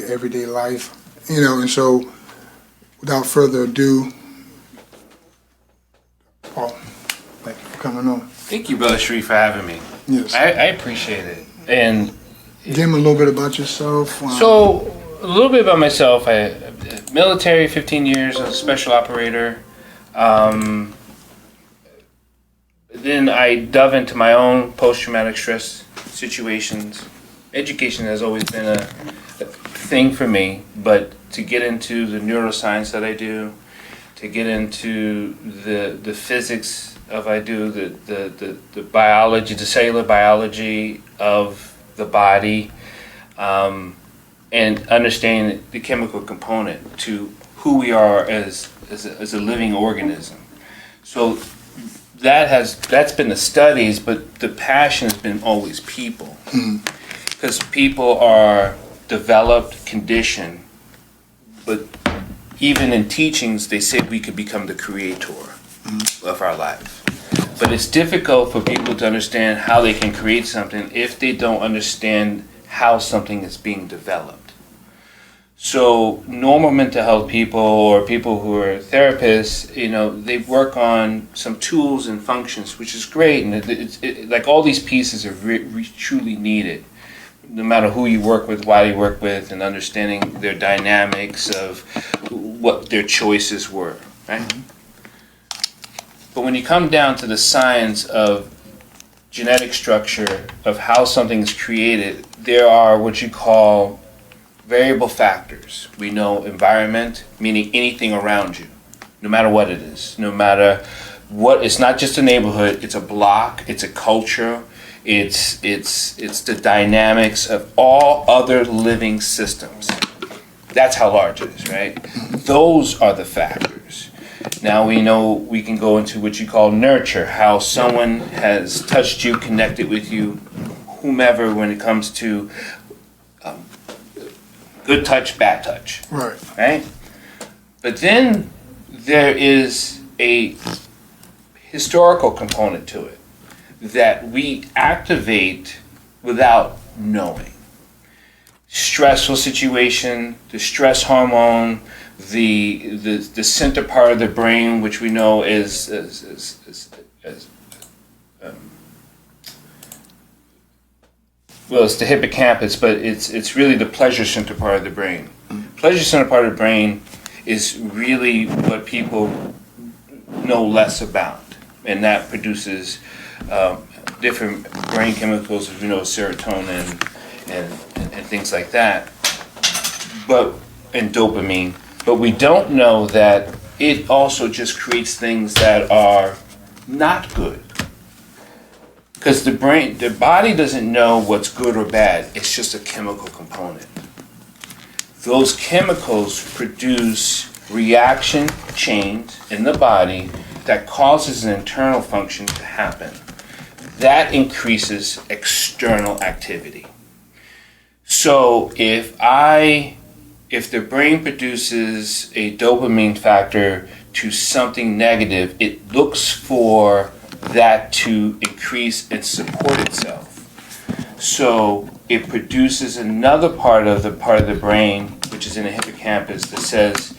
your everyday life, and so without further ado, Paul, thank you for coming on. Thank you, Brother Sharif, for having me. Yes. I appreciate it. And Give him a little bit about yourself. so, a little bit about myself. Military, 15 years as a special operator. Then I dove into my own post-traumatic stress situations. Education has always been a thing for me, but to get into the neuroscience that I do, to get into the physics of the biology, the cellular biology of the body, and understanding the chemical component to who we are as a living organism. So that's been the studies, but the passion has been always people. Because people are developed, conditioned, but even in teachings, they say we could become the creator of our life. But it's difficult for people to understand how they can create something if they don't understand how something is being developed. So normal mental health people or people who are therapists, they work on some tools and functions, which is great. And it's like all these pieces are truly needed, no matter who you work with, why you work with, and understanding their dynamics of what their choices were, right? But when you come down to the science of genetic structure, of how something is created, there are what you call variable factors. We know environment, meaning anything around you, no matter what it is, no matter what. It's not just a neighborhood, it's a block, it's a culture, it's the dynamics of all other living systems. That's how large it is, right? Those are the factors. Now we know we can go into what you call nurture, how someone has touched you, connected with you, whomever, when it comes to good touch, bad touch. Right? But then there is a historical component to it that we activate without knowing. Stressful situation, the stress hormone, the center part of the brain, which we know is well, it's the hippocampus, but it's really the pleasure center part of the brain. Pleasure center part of the brain is really what people know less about, and that produces different brain chemicals, as we know, serotonin and things like that, and dopamine. But we don't know that it also just creates things that are not good. Because the body doesn't know what's good or bad. It's just a chemical component. Those chemicals produce reaction chains in the body that causes an internal function to happen. That increases external activity. So if the brain produces a dopamine factor to something negative, it looks for that to increase and support itself. So it produces another part of the brain, which is in the hippocampus, that says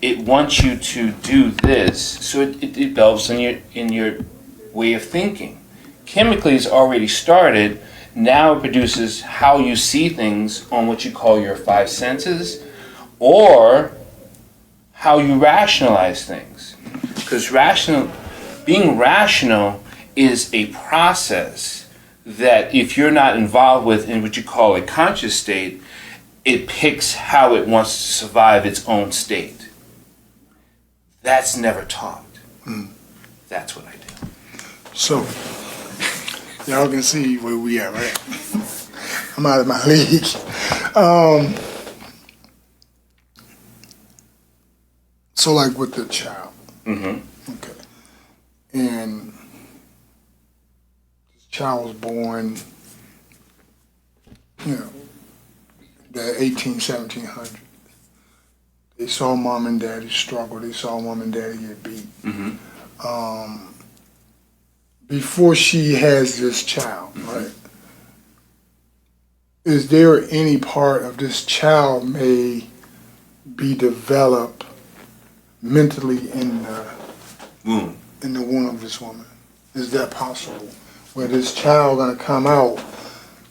it wants you to do this. So it develops in your way of thinking. Chemically, it's already started. Now it produces how you see things on what you call your five senses, or how you rationalize things. Because being rational is a process that if you're not involved with in what you call a conscious state, it picks how it wants to survive its own state. That's never taught. That's what I do. So, y'all can see where we are, right? I'm out of my league. So like with the child. Okay. And this child was born, the 1700s. They saw mom and daddy struggle. They saw mom and daddy get beat. Before she has this child, right? is there any part of this child may be developed mentally in Womb. the womb of this woman? Is that possible? Where this child gonna come out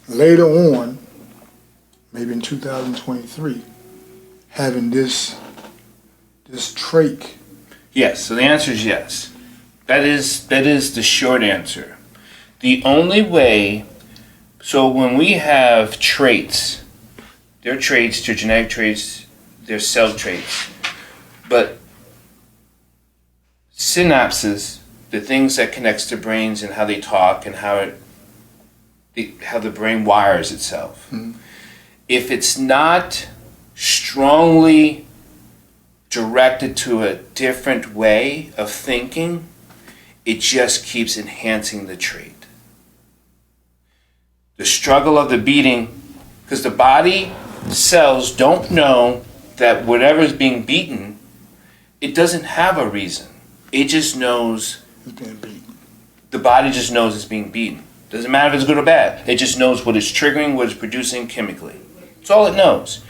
later on, maybe in 2023, having this trait? Yes, so the answer is yes. That is the short answer. The only way, so when we have traits, they're traits, they're genetic traits, they're cell traits, but synapses, the things that connects to brains and how they talk and how the brain wires itself. Mhm. If it's not strongly directed to a different way of thinking, it just keeps enhancing the trait. The struggle of the beating, because the body cells don't know that whatever is being beaten, it doesn't have a reason. It just knows, It's being beaten. the body just knows it's being beaten. Doesn't matter if it's good or bad. It just knows what it's triggering, what it's producing chemically. That's all it knows.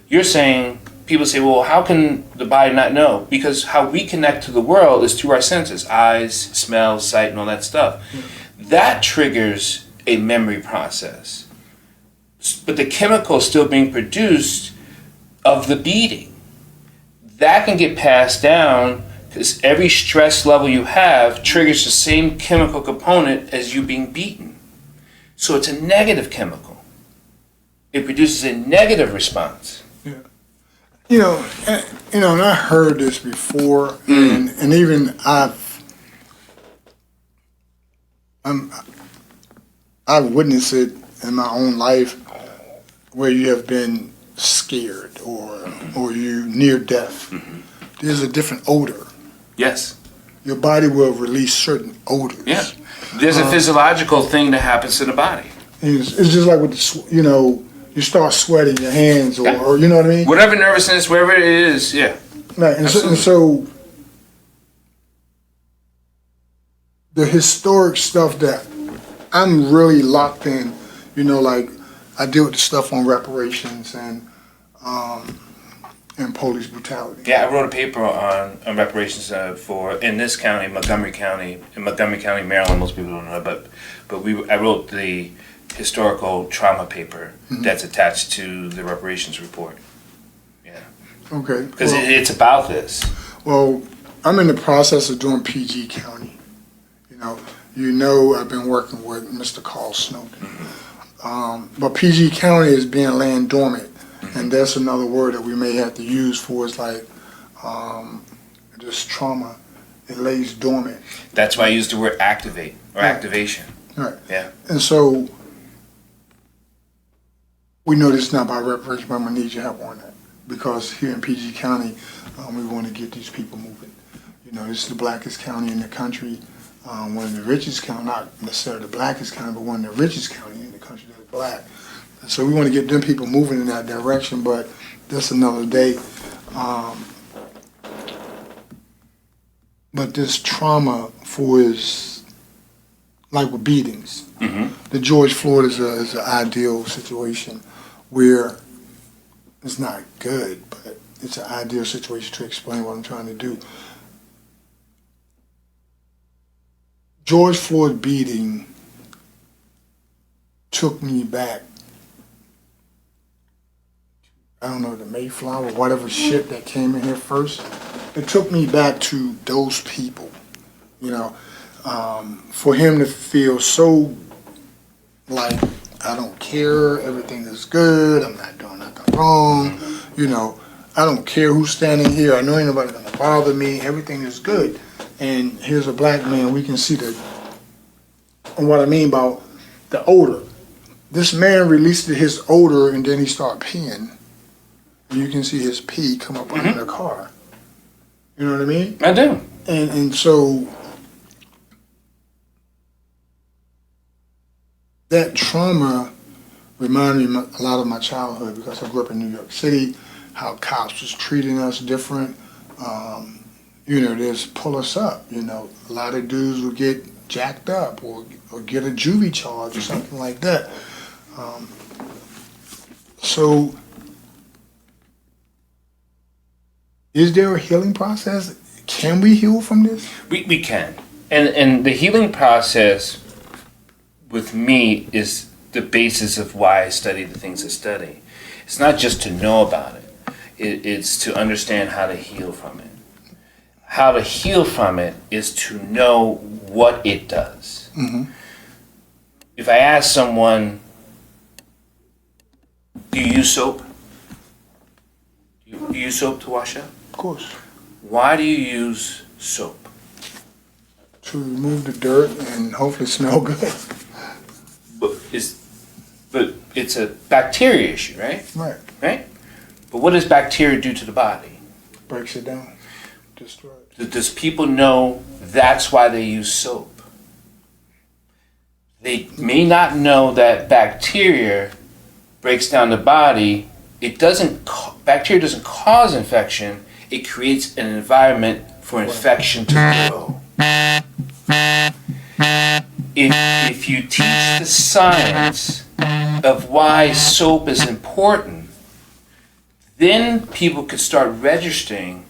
You're saying, people say, well, how can the body not know? Because how we connect to the world is through our senses, eyes, smell, sight, and all that stuff. That triggers a memory process. But the chemical is still being produced of the beating. That can get passed down because every stress level you have triggers the same chemical component as you being beaten. So it's a negative chemical. It produces a negative response. And I heard this before, and even I've witnessed it in my own life, where you have been scared or you near death. There's a different odor. Yes. Your body will release certain odors. Yeah. There's a physiological thing that happens to the body. And it's just like with you start sweating your hands, or you know what I mean. Whatever nervousness, wherever it is, yeah. Right, and so the historic stuff that I'm really locked in, like I deal with the stuff on reparations and police brutality. Yeah, I wrote a paper on reparations in this county, Montgomery County, Maryland. Most people don't know, but I wrote the historical trauma paper that's attached to the reparations report. Yeah. Okay. Because it's about this. Well, I'm in the process of doing PG County. I've been working with Mr. Carl Snowden. But PG County is being land dormant. And that's another word that we may have to use for is like this trauma. It lays dormant. That's why I used the word activate or activation. Right. Yeah. And so we know this is not by reparation, but I'm going to need your help on that. Because here in PG County, we want to get these people moving. This is the blackest county in the country. One of the richest county, not necessarily the blackest county, but one of the richest county in the country that's black. So we want to get them people moving in that direction, but that's another day. But this trauma is like with beatings. The George Floyd is an ideal situation where it's not good, but it's an ideal situation to explain what I'm trying to do. George Floyd beating took me back, I don't know, the Mayflower, whatever ship that came in here first. It took me back to those people, for him to feel so like, I don't care, everything is good, I'm not doing nothing wrong, I don't care who's standing here, I know ain't nobody gonna bother me, everything is good. And here's a black man, we can see what I mean about the odor. This man released his odor and then he started peeing. And you can see his pee come up under the car. You know what I mean? I do. And so that trauma reminded me a lot of my childhood because I grew up in New York City, how cops was treating us different. They just pull us up. A lot of dudes would get jacked up or get a juvie charge or something like that. So, is there a healing process? Can we heal from this? We can. And the healing process with me is the basis of why I study the things I study. It's not just to know about it. It's to understand how to heal from it. How to heal from it is to know what it does. Mm-hmm. If I ask someone, do you use soap? Do you use soap to wash up? Of course. Why do you use soap? To remove the dirt and hopefully smell good. But it's a bacteria issue, right? Right. Right? But what does bacteria do to the body? Breaks it down. Destroy it. Does people know that's why they use soap? They may not know that bacteria breaks down the body. Bacteria doesn't cause infection. It creates an environment for infection to grow. If you teach the science of why soap is important, then people could start registering,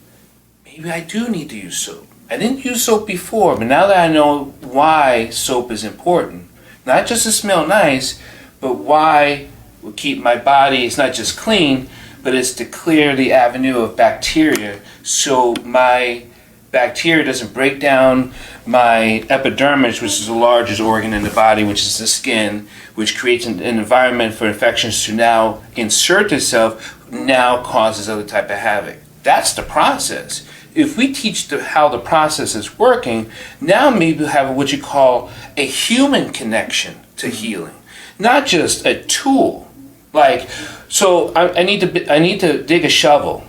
maybe I do need to use soap. I didn't use soap before, but now that I know why soap is important, not just to smell nice, but why will keep my body, it's not just clean, but it's to clear the avenue of bacteria so my bacteria doesn't break down my epidermis, which is the largest organ in the body, which is the skin, which creates an environment for infections to now insert itself, now causes other type of havoc. That's the process. If we teach how the process is working, now maybe we'll have what you call a human connection to healing, not just a tool. Like, so I need to dig a shovel.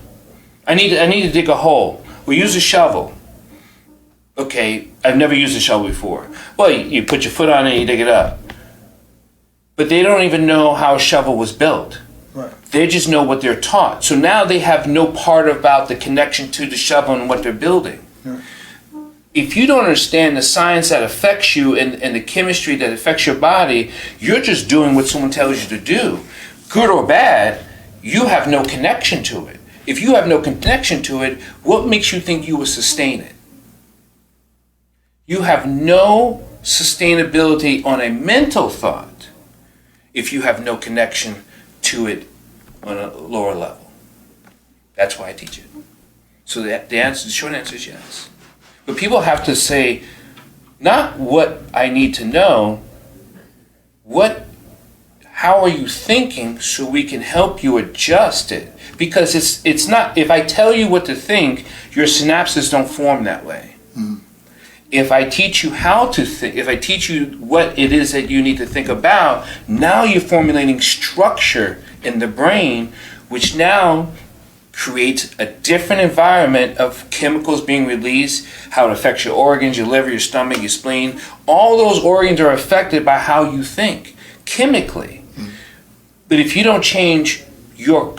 I need to dig a hole. We use a shovel. Okay, I've never used a shovel before. Well, you put your foot on it, you dig it up. But they don't even know how a shovel was built. Right. They just know what they're taught. So now they have no part about the connection to the shovel and what they're building. Right. If you don't understand the science that affects you and the chemistry that affects your body, you're just doing what someone tells you to do. Good or bad, you have no connection to it. If you have no connection to it, what makes you think you will sustain it? You have no sustainability on a mental thought if you have no connection to it on a lower level. That's why I teach it. So the short answer is yes. But people have to say, not what I need to know, how are you thinking so we can help you adjust it? Because it's not, if I tell you what to think, your synapses don't form that way. Mm-hmm. If I teach you how to think, if I teach you what it is that you need to think about, now you're formulating structure in the brain, which now creates a different environment of chemicals being released, how it affects your organs, your liver, your stomach, your spleen. All those organs are affected by how you think, chemically. Mm-hmm. But if you don't change your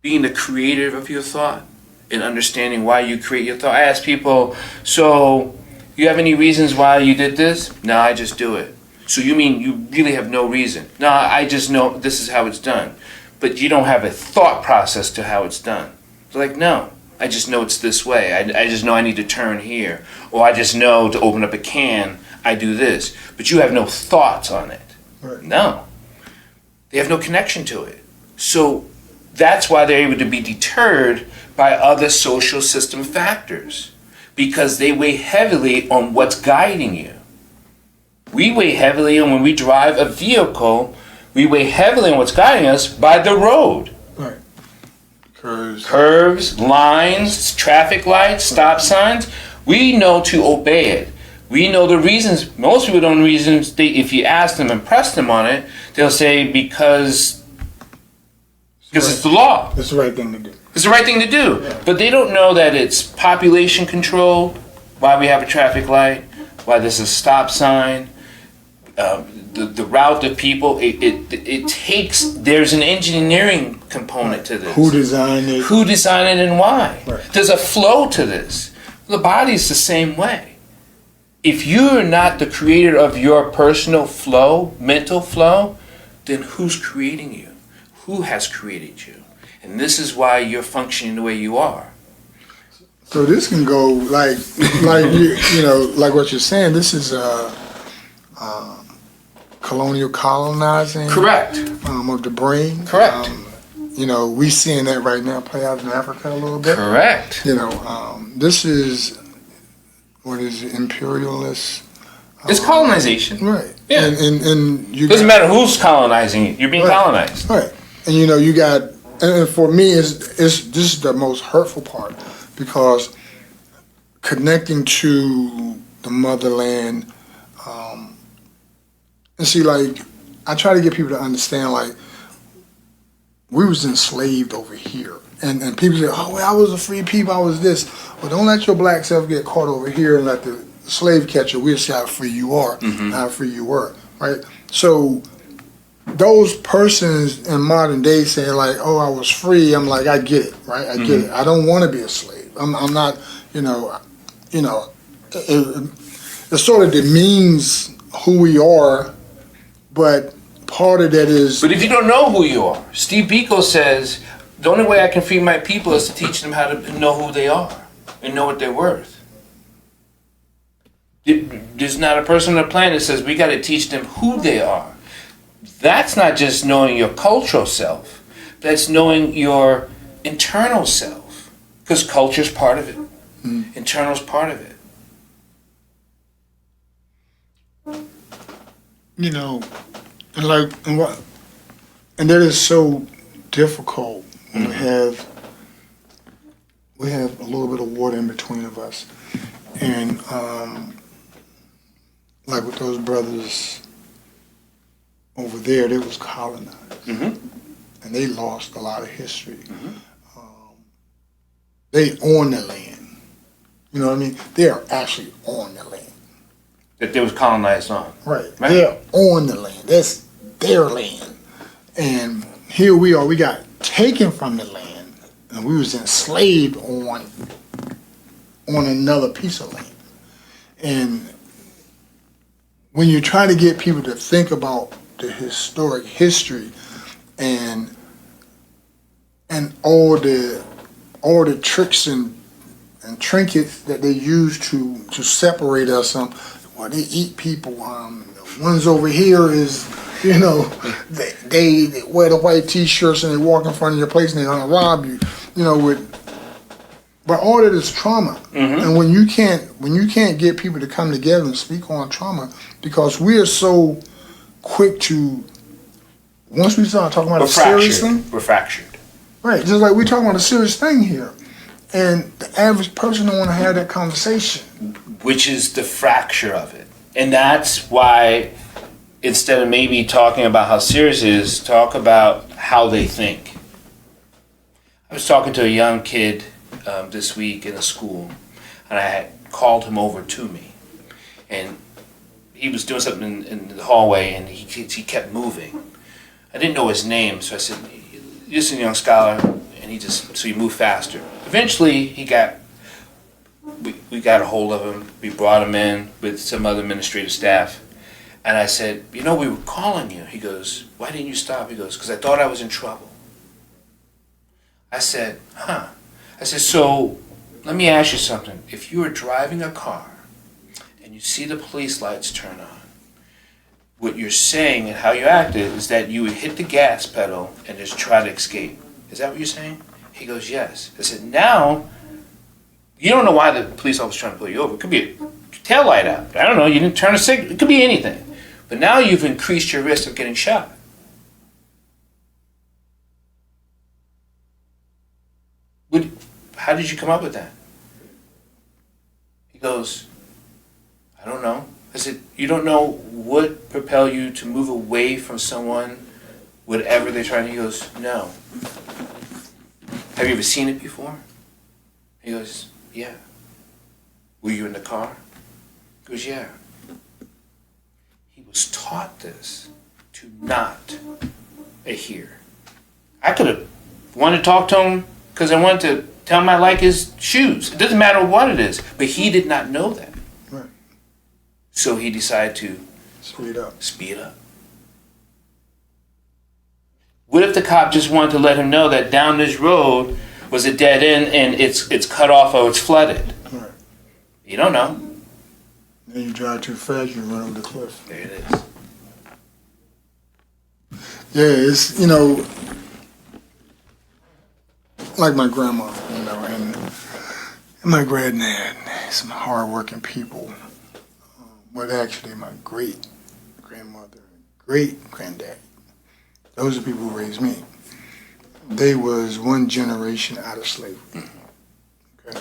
being the creator of your thought and understanding why you create your thought. I ask people, so you have any reasons why you did this? No, I just do it. So you mean you really have no reason? No, I just know this is how it's done. But you don't have a thought process to how it's done. They're like, no, I just know it's this way. I just know I need to turn here. Or I just know to open up a can, I do this. But you have no thoughts on it. Right. No. They have no connection to it. So that's why they're able to be deterred by other social system factors, because they weigh heavily on what's guiding you. We weigh heavily on when we drive a vehicle, we weigh heavily on what's guiding us by the road. Right. Curves, lines, traffic lights, stop signs. We know to obey it. We know the reasons. Most people don't know reasons. If you ask them and press them on it, they'll say because it's the law. It's the right thing to do. It's the right thing to do. Yeah. But they don't know that it's population control, why we have a traffic light, why there's a stop sign, the route of people. It takes, there's an engineering component to this. Who designed it? Who designed it and why? Right. There's a flow to this. The body's the same way. If you're not the creator of your personal flow, mental flow, then who's creating you? Who has created you? And this is why you're functioning the way you are. So this can go like you know, like what you're saying. This is colonial colonizing. Correct. Of the brain. Correct. You know, we seeing that right now play out in Africa a little bit. Correct. You know, this is what is it, imperialist. It's colonization. Right. Yeah. And you doesn't matter who's colonizing you. You're being colonized. Right. And you know, you got, and for me, it's this is the most hurtful part, because connecting to the motherland, and see, like, I try to get people to understand, like, we was enslaved over here. And people say, oh, well, I was a free people, I was this. Well, don't let your black self get caught over here and let the slave catcher, we'll see how free you are, and how free you were, right? So those persons in modern day saying, like, oh, I was free, I'm like, I get it, right? I get it. I don't want to be a slave. I'm not, it sort of demeans who we are, but part of that is... But if you don't know who you are, Steve Biko says, the only way I can free my people is to teach them how to know who they are and know what they're worth. There's not a person on the planet that says we got to teach them who they are. That's not just knowing your cultural self. That's knowing your internal self. Because culture's part of it. Internal's part of it. You know, and that is so difficult when we have a little bit of water in between of us. And like with those brothers over there, they was colonized. And they lost a lot of history. They own the land. You know what I mean? They are actually on the land. That they was colonized on. Right. They're on the land. That's their land. And here we are. We got taken from the land, and we was enslaved on another piece of land. And when you try to get people to think about the historic history and all the tricks and trinkets that they use to separate us, well, they eat people. The ones over here is, you know, they wear the white T-shirts and they walk in front of your place and they're gonna rob you. You know, but all that is trauma. And when you can't get people to come together and speak on trauma, because we are so quick to, once we start talking about a serious thing, we're fractured. Right, just like we're talking about a serious thing here. And the average person don't want to have that conversation. Which is the fracture of it. And that's why, instead of maybe talking about how serious it is, talk about how they think. I was talking to a young kid this week in a school, and I had called him over to me. And he was doing something in the hallway, and he kept moving. I didn't know his name, so I said, "You're just a young scholar," and so he moved faster. Eventually, we got a hold of him. We brought him in with some other administrative staff. And I said, "You know, we were calling you." He goes, "Why didn't you stop?" He goes, "Because I thought I was in trouble." I said, "Huh." I said, "So let me ask you something. If you were driving a car and you see the police lights turn on, what you're saying and how you acted is that you would hit the gas pedal and just try to escape. Is that what you're saying?" He goes, "Yes." I said, "Now, you don't know why the police officer is trying to pull you over. It could be a tail light out. I don't know. You didn't turn a signal. It could be anything. But now you've increased your risk of getting shot." How did you come up with that? He goes, "I don't know." I said, "You don't know what propel you to move away from someone, whatever they're trying to?" He goes, "No." "Have you ever seen it before?" He goes, "Yeah." "Were you in the car?" He goes, "Yeah." He was taught this to not adhere. I could have wanted to talk to him because I wanted to tell him I like his shoes. It doesn't matter what it is, but he did not know that. Right. So he decided to speed up. Speed up. What if the cop just wanted to let him know that down this road was a dead end and it's cut off or it's flooded? Right. You don't know. Then you drive too fast, you run over the cliff. There it is. Yeah, it's, you know, like my grandma, you know, and my granddad, some hardworking people. But actually, my great grandmother, great granddad, those are people who raised me. They was one generation out of slavery. Okay,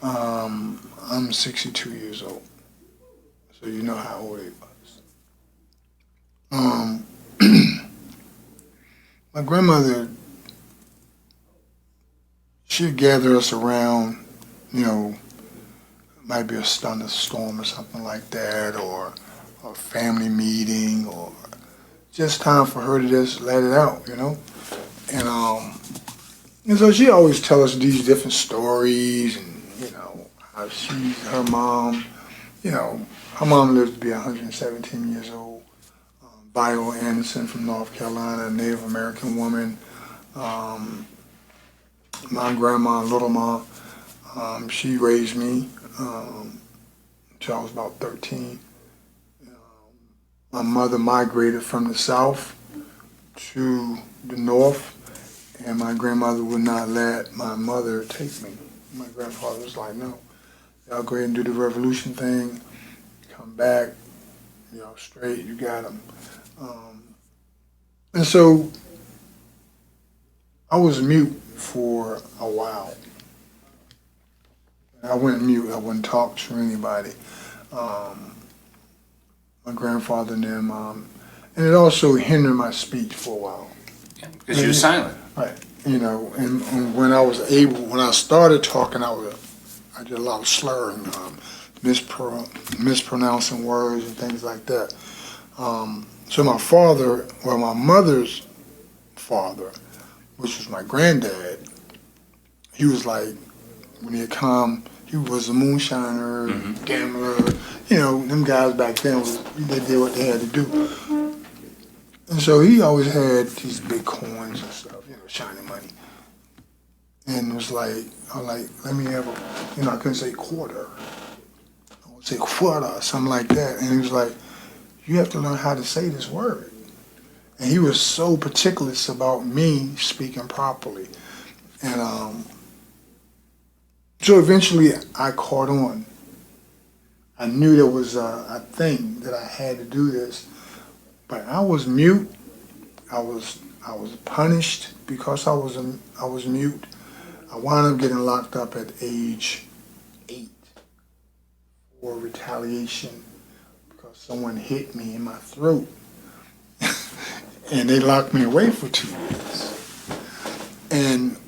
I'm 62 years old, so you know how old they was. My grandmother, she'd gather us around, you know, might be a thunderstorm or something like that, or a family meeting, or just time for her to just let it out, you know. And so she always tell us these different stories, and you know how her mom, you know, her mom lived to be 117 years old. Viola Anderson from North Carolina, a Native American woman. My grandma, Little Ma, she raised me until I was about 13. My mother migrated from the south to the north, and my grandmother would not let my mother take me. My grandfather was like, no, y'all go ahead and do the revolution thing, come back, you know, straight, you got them. And so I was mute for a while. I went mute. I wouldn't talk to anybody. My grandfather and them, and it also hindered my speech for a while. Yeah, because you were silent. Right. You know, and when I started talking, I did a lot of slurring, mispronouncing words and things like that. So my mother's father, which was my granddad, he was like, when he had come, he was a moonshiner, gambler, you know, them guys back then, they did what they had to do. And so he always had these big coins and stuff, you know, shiny money. And it was like, I was like, let me have a, you know, I couldn't say quarter. I would say quarter or something like that. And he was like, you have to learn how to say this word. And he was so particular about me speaking properly. And so eventually I caught on. I knew there was a thing that I had to do this, but I was mute. I was punished because I was mute. I wound up getting locked up at age 8 for retaliation because someone hit me in my throat. And they locked me away for 2 years.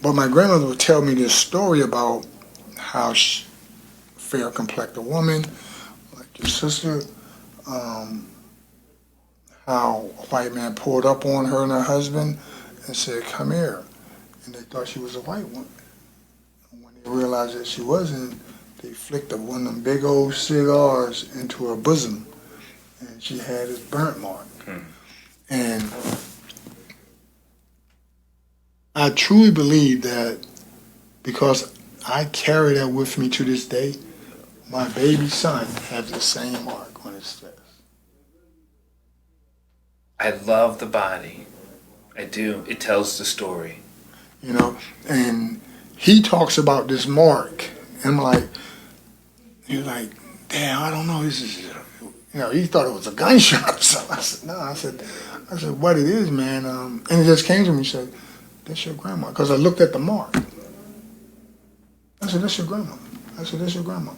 But my grandmother would tell me this story about how fair-complected woman, like your sister, how a white man pulled up on her and her husband and said, come here. And they thought she was a white woman. And when they realized that she wasn't, they flicked one of them big old cigars into her bosom. And she had this burnt mark. And I truly believe that because I carry that with me to this day, my baby son has the same mark on his chest. I love the body. I do. It tells the story. You know, and he talks about this mark. And I'm like, you're like, damn, I don't know. This is, you know, he thought it was a gunshot or something. I said, no. I said, what it is, man. And it just came to me. He said, that's your grandma. Because I looked at the mark. I said, that's your grandma. I said, that's your grandma.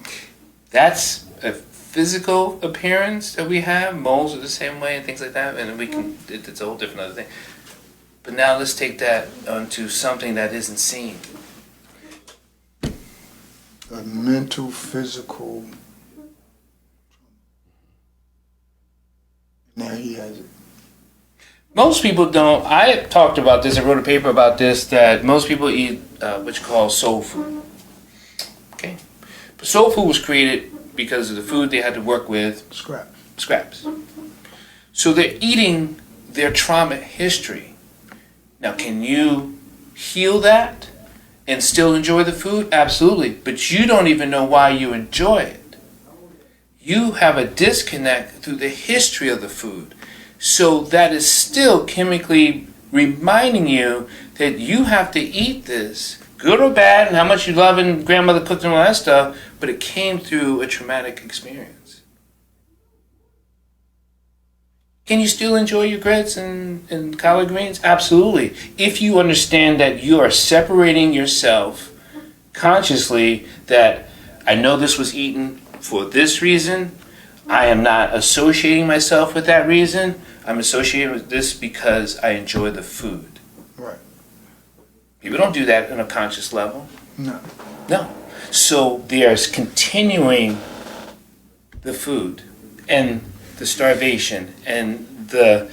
That's a physical appearance that we have. Moles are the same way and things like that. And we can, it's a whole different other thing. But now let's take that onto something that isn't seen. A mental, physical. Now he has it. Most people don't. I talked about this. I wrote a paper about this. That most people eat what you call soul food. Okay, but soul food was created because of the food they had to work with. Scraps. So they're eating their trauma history Now, can you heal that and still enjoy the food? Absolutely. But you don't even know why you enjoy it. You have a disconnect through the history of the food. So that is still chemically reminding you that you have to eat this, good or bad, and how much you love and grandmother cooked and all that stuff, but it came through a traumatic experience. Can you still enjoy your grits and collard greens? Absolutely. If you understand that you are separating yourself consciously, that I know this was eaten for this reason, I am not associating myself with that reason, I'm associated with this because I enjoy the food. Right. People don't do that on a conscious level. No. No. So there's continuing the food and the starvation and the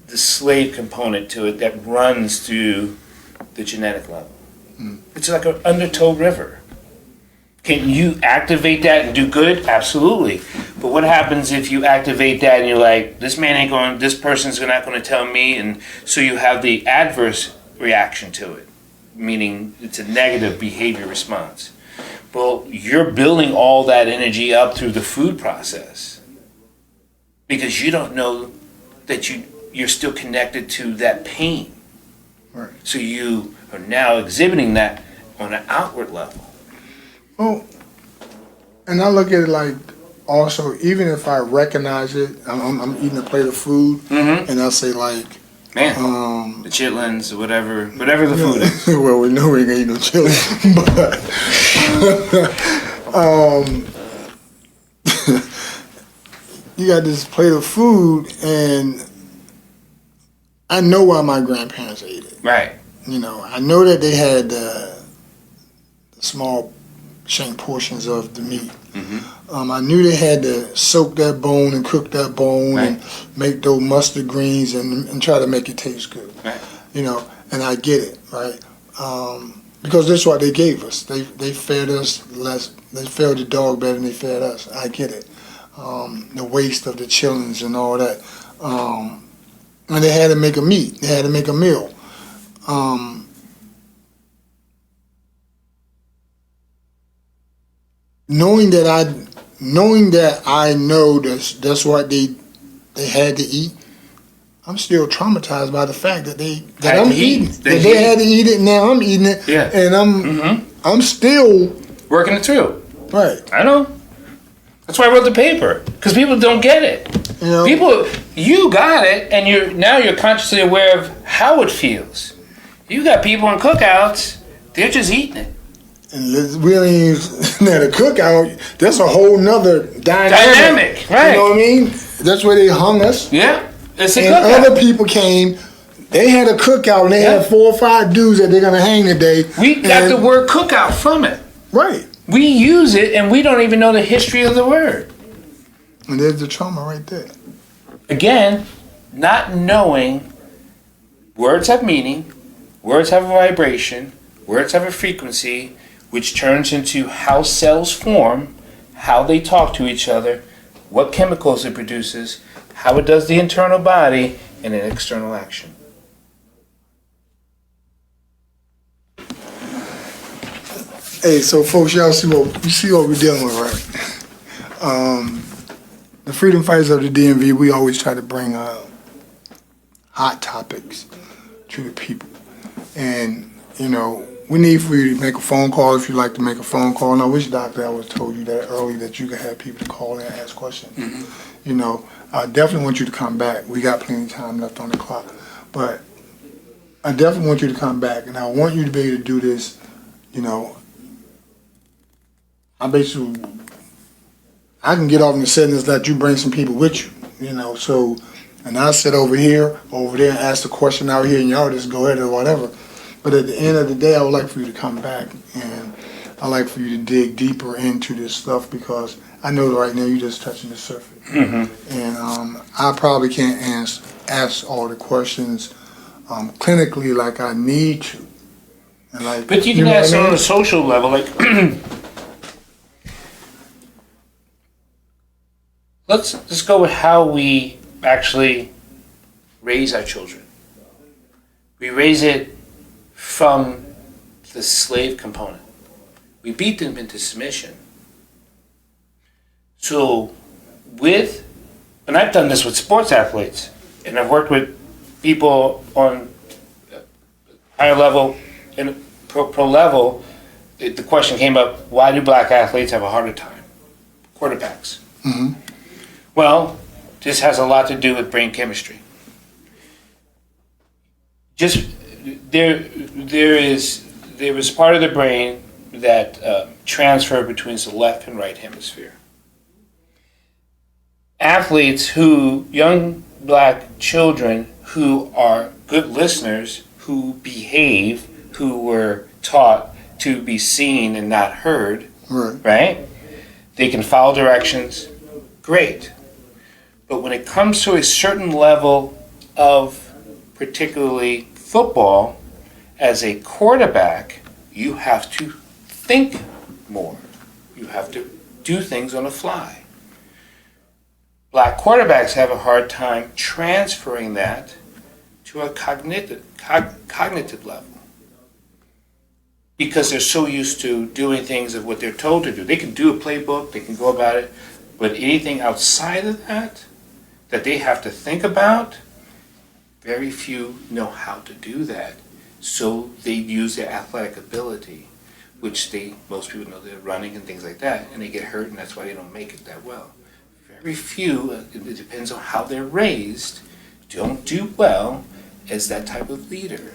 slave component to it that runs through the genetic level. It's like an undertow river. Can you activate that and do good? Absolutely. But what happens if you activate that and you're like, this person's not going to tell me, and so you have the adverse reaction to it, meaning it's a negative behavior response. Well, you're building all that energy up through the food process because you don't know that you're still connected to that pain. Right. So you are now exhibiting that on an outward level. Well, and I look at it like also, even if I recognize it, I'm eating a plate of food, and I say like, man, the chitlins or whatever the food is. Well, we know we ain't gonna eat no chili, but you got this plate of food, and I know why my grandparents ate it. Right. You know, I know that they had small shank portions of the meat. I knew they had to soak that bone and cook that bone, right, and make those mustard greens and try to make it taste good. Right. You know, and I get it, right? Because that's what they gave us. They fed us less. They fed the dog better than they fed us. I get it. The waste of the chillings and all that. And they had to make a meat. They had to make a meal. Knowing that I know that's what they had to eat, I'm still traumatized by the fact that I'm eating. That they had to eat it. Now I'm eating it. Yeah. And I'm still working it through. Right. I know. That's why I wrote the paper, because people don't get it. You know? You got it, and you're consciously aware of how it feels. You got people in cookouts, they're just eating it. And we ain't even at a cookout. That's a whole nother dynamic. Right? You know what I mean? That's where they hung us. Yeah, it's a and cookout. Other people came. They had a cookout, and they had 4 or 5 dudes that they're gonna hang today. We got the word cookout from it. Right. We use it, and we don't even know the history of the word. And there's the trauma right there. Again, not knowing words have meaning, words have a vibration, words have a frequency, which turns into how cells form, how they talk to each other, what chemicals it produces, how it does the internal body, and an external action. Hey, so folks, y'all see what we're dealing with, right? The freedom fighters of the DMV, we always try to bring hot topics to the people. And, you know, we need for you to make a phone call if you'd like to make a phone call. And I wish, Doctor, I would have told you that earlier, that you could have people to call in and ask questions. You know, I definitely want you to come back. We got plenty of time left on the clock. But I definitely want you to come back. And I want you to be able to do this, you know. I can get off in the sentence that you bring some people with you, you know, so, and I sit over here, over there, and ask the question out here, and y'all just go ahead or whatever. But at the end of the day, I would like for you to come back, and I'd like for you to dig deeper into this stuff, because I know that right now you're just touching the surface. And I probably can't ask all the questions clinically like I need to. And like, but you can ask on a social level, like, let's just go with how we actually raise our children. We raise it from the slave component. We beat them into submission. So and I've done this with sports athletes, and I've worked with people on higher level and pro level. The question came up, why do black athletes have a harder time? Quarterbacks. Mm-hmm. Well, this has a lot to do with brain chemistry. Just there is part of the brain that transfer between the left and right hemisphere. Young black children who are good listeners, who behave, who were taught to be seen and not heard, right? They can follow directions, great. But when it comes to a certain level of particularly football, as a quarterback, you have to think more. You have to do things on the fly. Black quarterbacks have a hard time transferring that to a cognitive level because they're so used to doing things of what they're told to do. They can do a playbook, they can go about it, but anything outside of that they have to think about, very few know how to do that. So they use their athletic ability, which most people know they're running and things like that, and they get hurt, and that's why they don't make it that well. Very few, it depends on how they're raised, don't do well as that type of leader.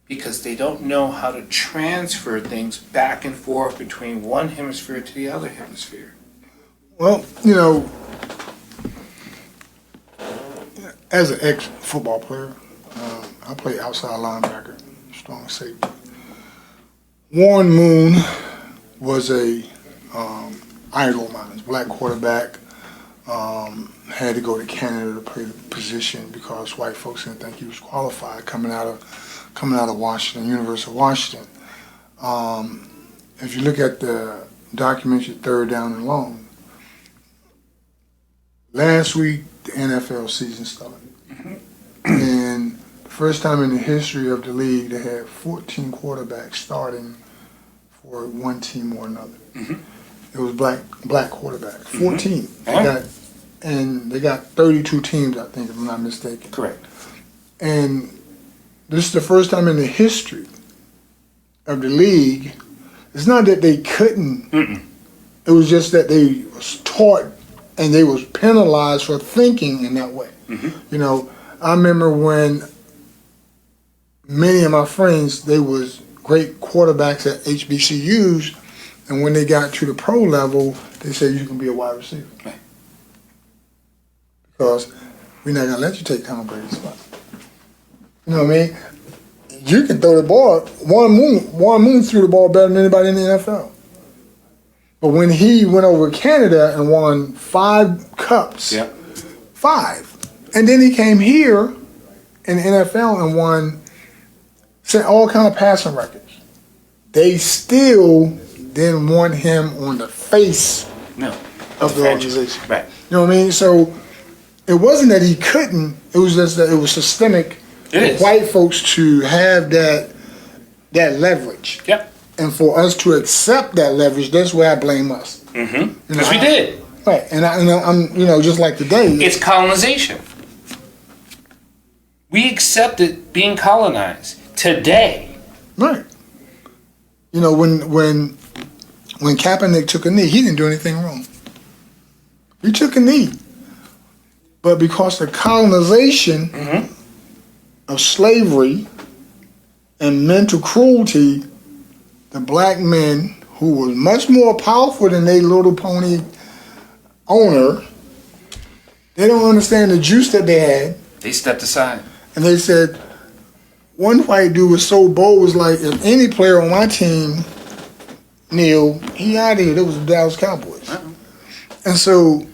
Because they don't know how to transfer things back and forth between one hemisphere to the other hemisphere. Well, as an ex-football player, I played outside linebacker, strong safety. Warren Moon was a idol of mine, black quarterback. Had to go to Canada to play the position because white folks didn't think he was qualified coming out of Washington, University of Washington. If you look at the documentary Third Down and Long, last week the NFL season started. And the first time in the history of the league they had 14 quarterbacks starting for one team or another. It was black quarterbacks, 14. They got 32 teams, I think, if I'm not mistaken. Correct. And this is the first time in the history of the league. It's not that they couldn't. It was just that they was taught and they was penalized for thinking in that way. I remember when many of my friends, they was great quarterbacks at HBCUs, and when they got to the pro level, they said you can be a wide receiver. Right. Because we're not going to let you take Tom Brady's spot. You know what I mean? You can throw the ball. Warren Moon threw the ball better than anybody in the NFL. But when he went over to Canada and won 5 cups, 5, and then he came here in the NFL and set all kind of passing records, they still didn't want him on the face of the organization. Right. You know what I mean? So it wasn't that he couldn't, it was just that it was systemic for white folks to have that leverage. Yep. And for us to accept that leverage, that's where I blame us. Because we did. Right. And I'm just like today. It's colonization. We accepted being colonized today. Right. When Kaepernick took a knee, he didn't do anything wrong. He took a knee. But because the colonization of slavery and mental cruelty, the black men who was much more powerful than their little pony owner, they don't understand the juice that they had. They stepped aside. And they said, one white dude was so bold, was like, if any player on my team kneel, he out of here. That was the Dallas Cowboys. And so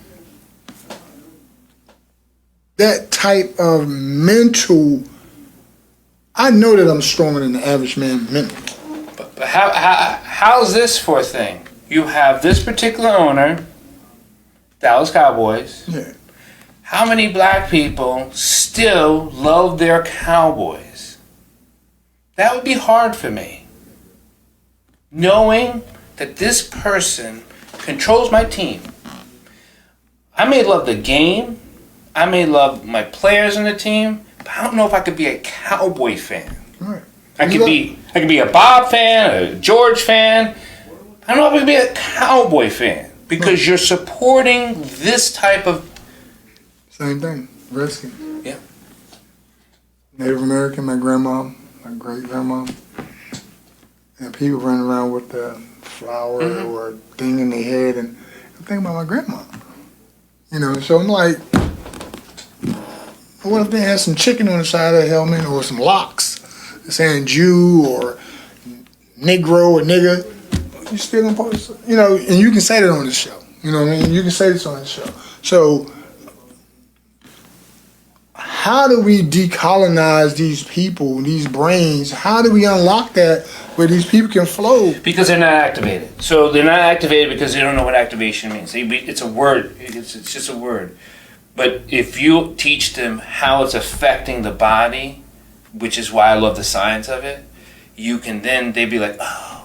that type of mental, I know that I'm stronger than the average man mentally. But how's this for a thing? You have this particular owner, Dallas Cowboys. Yeah. How many black people still love their Cowboys? That would be hard for me. Knowing that this person controls my team. I may love the game. I may love my players on the team. But I don't know if I could be a Cowboy fan. Right. I could be a Bob fan, a George fan. I don't know if I could be a Cowboy fan. Because you're supporting this type of... Same thing. Redskins. Yeah. Native American, my grandma, my great-grandma. And people running around with the flower or thing in their head. And I'm thinking about my grandma. You know, so I'm like, what if they had some chicken on the side of the helmet or some locks saying Jew or Negro or nigga? You still gonna post, you know, and you can say that on this show. You know what I mean? You can say this on this show. So, how do we decolonize these people, these brains? How do we unlock that where these people can flow? Because they're not activated. So they're not activated because they don't know what activation means. It's a word. It's just a word. But if you teach them how it's affecting the body, which is why I love the science of it, you can then, they'd be like, oh.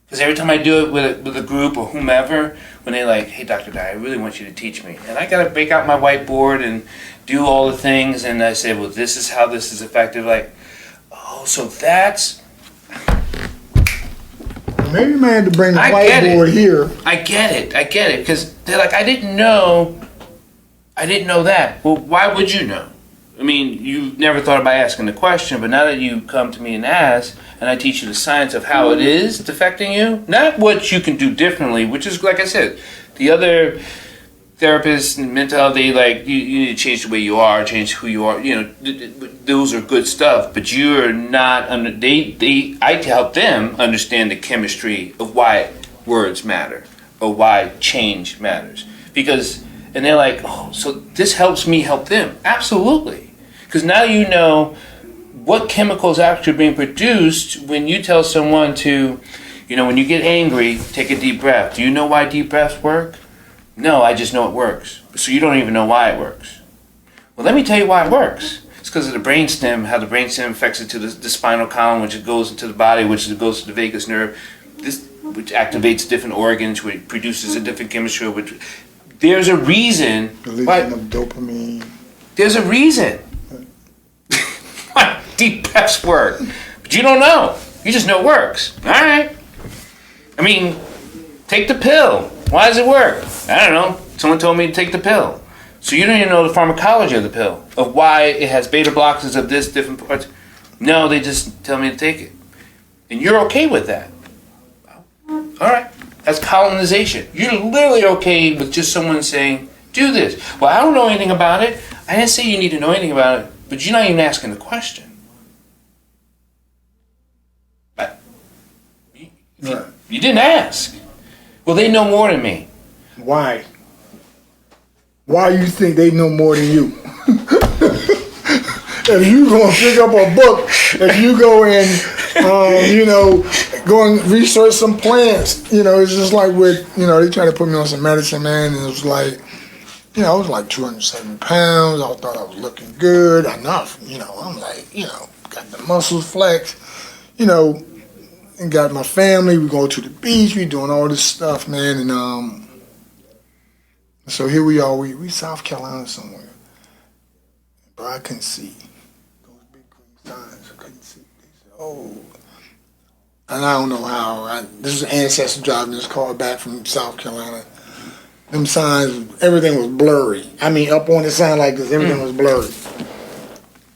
Because every time I do it with a group or whomever, when they're like, hey, Dr. Dyer, I really want you to teach me. And I got to break out my whiteboard and do all the things. And I say, well, this is how this is effective. Like, oh, so that's... Maybe you may have to bring the whiteboard here. I get it. Because they're like, I didn't know that. Well, why would you know? I mean, you've never thought about asking the question, but now that you come to me and ask, and I teach you the science of how it is affecting you, not what you can do differently, which is, like I said, the other therapists and mental health, they like, you need to change the way you are, change who you are, you know, those are good stuff, but you're not, I help them understand the chemistry of why words matter, or why change matters. Because, and they're like, oh, so this helps me help them. Absolutely. Because now you know what chemicals actually are being produced when you tell someone to, you know, when you get angry, take a deep breath. Do you know why deep breaths work? No, I just know it works. So you don't even know why it works. Well, let me tell you why it works. It's because of the brainstem, how the brainstem affects it to the spinal column, which it goes into the body, which goes to the vagus nerve, which activates different organs, which produces a different chemistry. Which there's a reason. Releasing of dopamine. There's a reason. Deep breaths work, but you don't know. You just know it works. All right. I mean, take the pill. Why does it work? I don't know. Someone told me to take the pill. So you don't even know the pharmacology of the pill, of why it has beta blockers of this different parts. No, they just tell me to take it, and you're okay with that. All right. That's colonization. You're literally okay with just someone saying, "Do this." Well, I don't know anything about it. I didn't say you need to know anything about it, but you're not even asking the question. You didn't ask. Well, they know more than me. Why? Why you think they know more than you? If you gonna pick up a book, if you go and you know, go and research some plants, you know, it's just like with, you know, they tried to put me on some medicine, man, and it was like, you know, I was like 270 pounds. I thought I was looking good enough, you know. I'm like, you know, got the muscles flexed, you know. And got my family, we go to the beach, we doing all this stuff, man, and so here we are, we South Carolina somewhere. But I couldn't see. Those big green signs, I couldn't see. They said, oh. And I don't know how, this is an ancestor driving this car back from South Carolina. Them signs, everything was blurry. I mean, up on the sign like this, everything was blurry.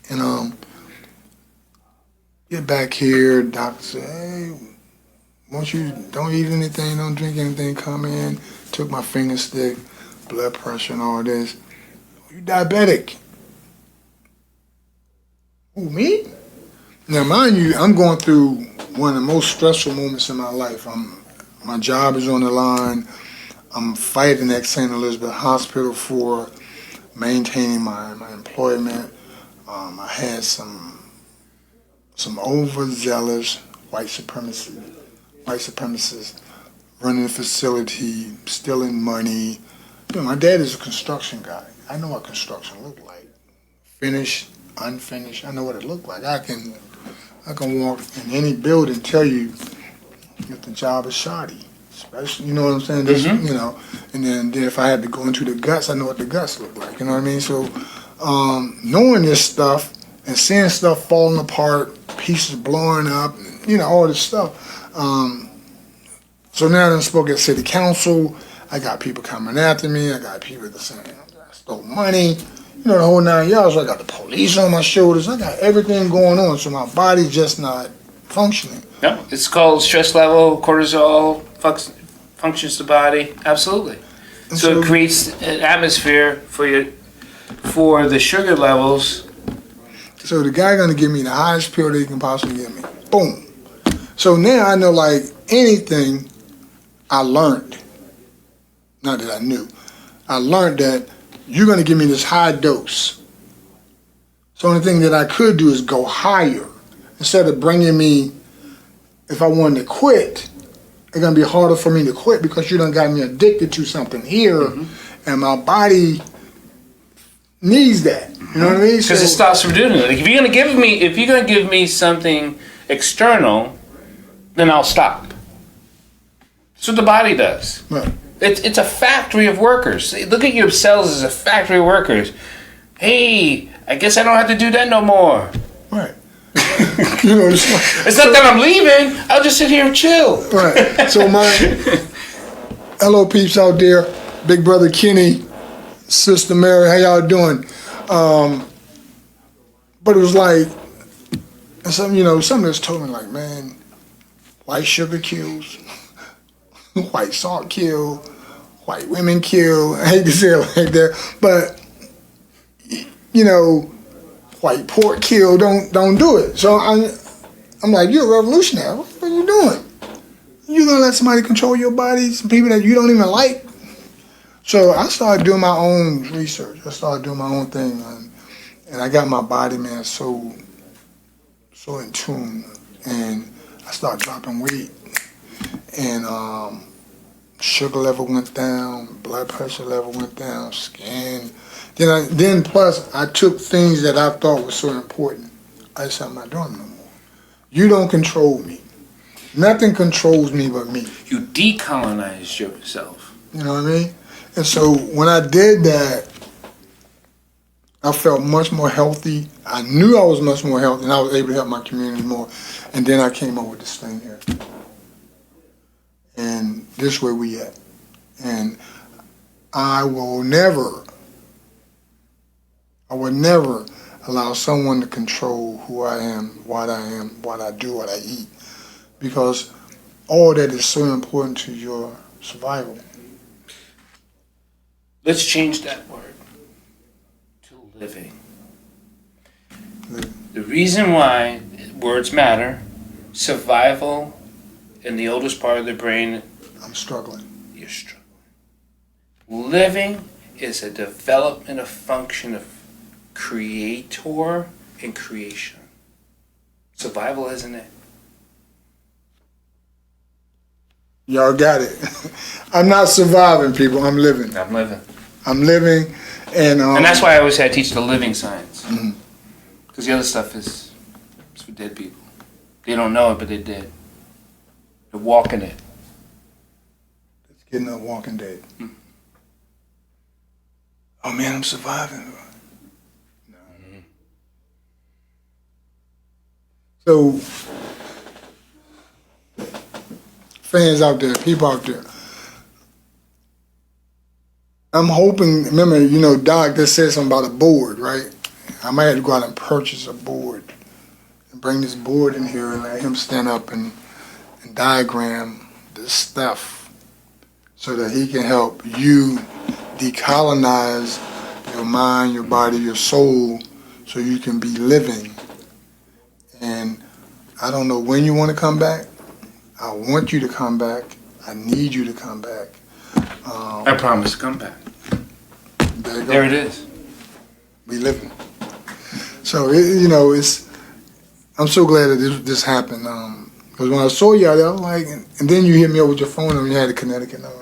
And get back here, doctor said, hey, don't eat anything, don't drink anything, come in. Took my finger stick, blood pressure and all this. You diabetic. Who, me? Now, mind you, I'm going through one of the most stressful moments in my life. My job is on the line. I'm fighting at St. Elizabeth Hospital for maintaining my employment. I had some overzealous white supremacists running the facility, stealing money. You know, my dad is a construction guy. I know what construction looked like. Finished, unfinished. I know what it looked like. I I can walk in any building, tell you if the job is shoddy. Especially, you know what I'm saying? This, Mhm. you know, and then if I had to go into the guts, I know what the guts look like. You know what I mean? So, knowing this stuff and seeing stuff falling apart, pieces blowing up, you know, all this stuff. So now that I spoke at city council, I got people coming after me. I got people that saying I stole money. You know, the whole 9 yards. I got the police on my shoulders. I got everything going on. So my body's just not functioning. No, it's called stress level, cortisol, functions the body. Absolutely. So it creates an atmosphere for the sugar levels. So the guy gonna give me the highest pill that he can possibly give me. Boom. So now I know, like anything I learned, not that I knew, I learned that you're gonna give me this high dose. So the only thing that I could do is go higher. Instead of bringing me, if I wanted to quit, it's gonna be harder for me to quit because you done got me addicted to something here, and my body needs that. You know what I mean? Because it stops from doing it. Like if you're gonna give me something external, then I'll stop. That's what the body does. Right. It's a factory of workers. Look at your cells as a factory of workers. Hey, I guess I don't have to do that no more. Right. You know, It's not that I'm leaving. I'll just sit here and chill. right. So my hello peeps out there, big brother Kenny, sister Mary, how y'all doing? But it was like, something that's told me like, man, white sugar kills, white salt kill, white women kill. I hate to say it like that, but white pork kill. Don't do it. So I'm like, you're a revolutionary. What are you doing? You gonna let somebody control your body? Some people that you don't even like. So I started doing my own research. I started doing my own thing, and I got my body, man, so in tune. And I started dropping weight, and sugar level went down, blood pressure level went down, skin. Then plus I took things that I thought were so important. I said, I'm not doing them no more. You don't control me. Nothing controls me but me. You decolonized yourself. You know what I mean? And so when I did that, I felt much more healthy. I knew I was much more healthy, and I was able to help my community more. And then I came up with this thing here. And this is where we at. And I would never allow someone to control who I am, what I do, what I eat. Because all that is so important to your survival. Let's change that word to living. The reason why words matter, survival in the oldest part of the brain. I'm struggling. You're struggling. Living is a development of function of creator and creation. Survival isn't it. Y'all got it. I'm not surviving, people. I'm living. I'm living. I'm living, and that's why I always say I teach the living science. Because the other stuff is for dead people. They don't know it, but they're dead. They're walking it. It's getting up, walking dead. Oh man, I'm surviving. No. So, fans out there, people out there, I'm hoping, remember, Doc just said something about a board, right? I might have to go out and purchase a board and bring this board in here and let him stand up and diagram this stuff so that he can help you decolonize your mind, your body, your soul, so you can be living. And I don't know when you want to come back. I want you to come back. I need you to come back. I promise to come back. There you go. There it is. We living. So I'm so glad that this happened. Because when I saw you out there, I was like, and then you hit me up with your phone and you had a Connecticut number.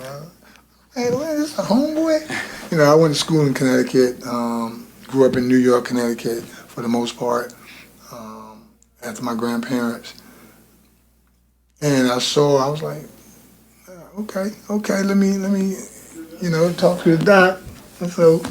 Hey, this a homeboy? I went to school in Connecticut. Grew up in New York, Connecticut for the most part. after my grandparents. And I was like, okay, let me, talk to the doc. And so